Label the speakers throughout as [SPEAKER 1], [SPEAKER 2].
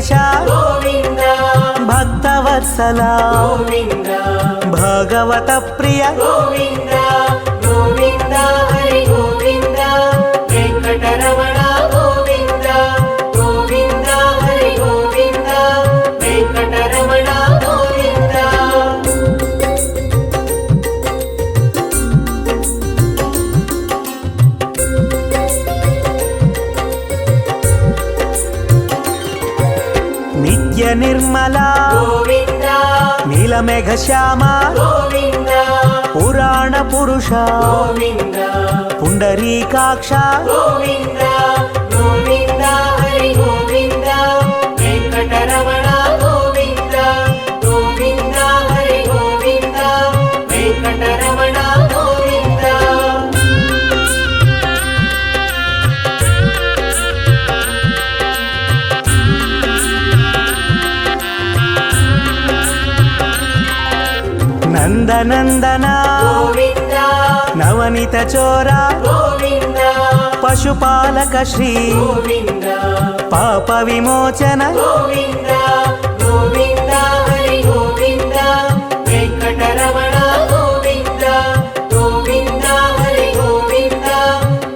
[SPEAKER 1] ವೆಂಕಟೇಶ
[SPEAKER 2] ಗೋವಿಂದ
[SPEAKER 1] ಭಕ್ತವತ್ಸಲ
[SPEAKER 2] ಗೋವಿಂದ
[SPEAKER 1] ಭಾಗವತ ಪ್ರಿಯ
[SPEAKER 2] ಗೋವಿಂದ ಗೋವಿಂದ ಹರಿ ಗೋವಿಂದ ವೆಂಕಟರಮಣ ಗೋವಿಂದ ಗೋವಿಂದ ಹರಿ ಗೋವಿಂದ ವೆಂಕಟರಮಣ ಗೋವಿಂದ.
[SPEAKER 1] ನಿತ್ಯ ನಿರ್ಮಲ
[SPEAKER 2] ಗೋವಿಂದ
[SPEAKER 1] ನೀಲಮೇಘ ಶ್ಯಾಮ
[SPEAKER 2] ಗೋವಿಂದ
[SPEAKER 1] ಪುರಾಣ ಪುರುಷ
[SPEAKER 2] ಗೋವಿಂದ
[SPEAKER 1] ಪುಂಡರೀಕಾಕ್ಷ
[SPEAKER 2] ಗೋವಿಂದ ಗೋವಿಂದ ಹರಿ ಗೋವಿಂದ ವೆಂಕಟರಮಣ ಗೋವಿಂದ ಗೋವಿಂದ ಹರಿ ಗೋವಿಂದ ವೆಂಕಟರಮಣ ಗೋವಿಂದ.
[SPEAKER 1] ನಂದನಂದನ
[SPEAKER 2] ಗೋವಿಂದ
[SPEAKER 1] ನವನಿತ ಚೋರ
[SPEAKER 2] ಗೋವಿಂದ
[SPEAKER 1] ಪಶುಪಾಲಕ ಶ್ರೀ
[SPEAKER 2] ಗೋವಿಂದ
[SPEAKER 1] ಪಾಪ ವಿಮೋಚನ
[SPEAKER 2] ಗೋವಿಂದ ಗೋವಿಂದ ಹರಿ ಗೋವಿಂದ ವೆಂಕಟರಮಣ ಗೋವಿಂದ ಗೋವಿಂದ ಹರಿ ಗೋವಿಂದ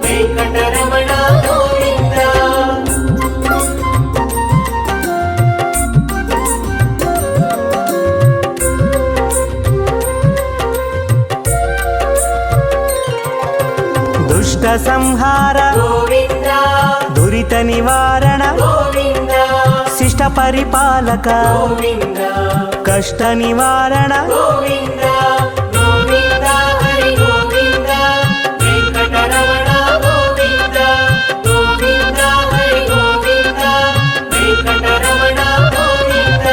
[SPEAKER 2] ವೆಂಕಟರಮಣ ಗೋವಿಂದ.
[SPEAKER 1] ದುಷ್ಟ ಸಂಹಾರ
[SPEAKER 2] ಗೋವಿಂದ
[SPEAKER 1] ದುರಿತ ನಿವಾರಣ
[SPEAKER 2] ಗೋವಿಂದ
[SPEAKER 1] ಶಿಷ್ಟ ಪರಿಪಾಲಕ
[SPEAKER 2] ಗೋವಿಂದ
[SPEAKER 1] ಕಷ್ಟ ನಿವಾರಣ
[SPEAKER 2] ಗೋವಿಂದ ಗೋವಿಂದ ಹರಿ ಗೋವಿಂದ ವೆಂಕಟರಮಣ ಗೋವಿಂದ ಗೋವಿಂದ ಹರಿ ಗೋವಿಂದ ವೆಂಕಟರಮಣ ಗೋವಿಂದ.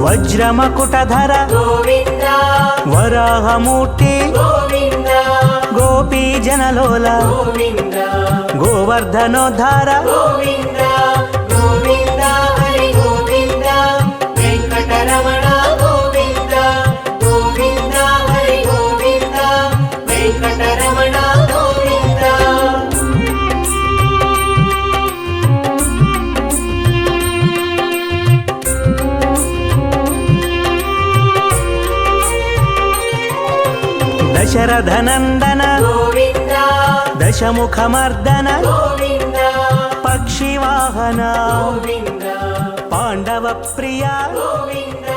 [SPEAKER 1] ವಜ್ರಮಕುಟಧರ
[SPEAKER 2] ಗೋವಿಂದ
[SPEAKER 1] ವರಾಹ ಮೂರ್ತಿ
[SPEAKER 2] ಗೋವಿಂದ
[SPEAKER 1] ಗೋಪಿ ಜನಲೋಲ
[SPEAKER 2] ಗೋವಿಂದ
[SPEAKER 1] ಗೋವರ್ಧನೋದ್ಧಾರ
[SPEAKER 2] ಗೋವಿಂದ ಗೋವಿಂದ ಹರಿ ಗೋವಿಂದ ವೆಂಕಟರಮಣ ಗೋವಿಂದ ಗೋವಿಂದ ಹರಿ ಗೋವಿಂದ ವೆಂಕಟರಮಣ ಗೋವಿಂದ.
[SPEAKER 1] ದಶರಥನಂದನ
[SPEAKER 2] ಗೋವಿಂದ
[SPEAKER 1] ದಶಮುಖಮರ್ದನ
[SPEAKER 2] ಗೋವಿಂದ
[SPEAKER 1] ಪಕ್ಷಿವಾಹನ
[SPEAKER 2] ಗೋವಿಂದ
[SPEAKER 1] ಪಾಂಡವ ಪ್ರಿಯ
[SPEAKER 2] ಗೋವಿಂದ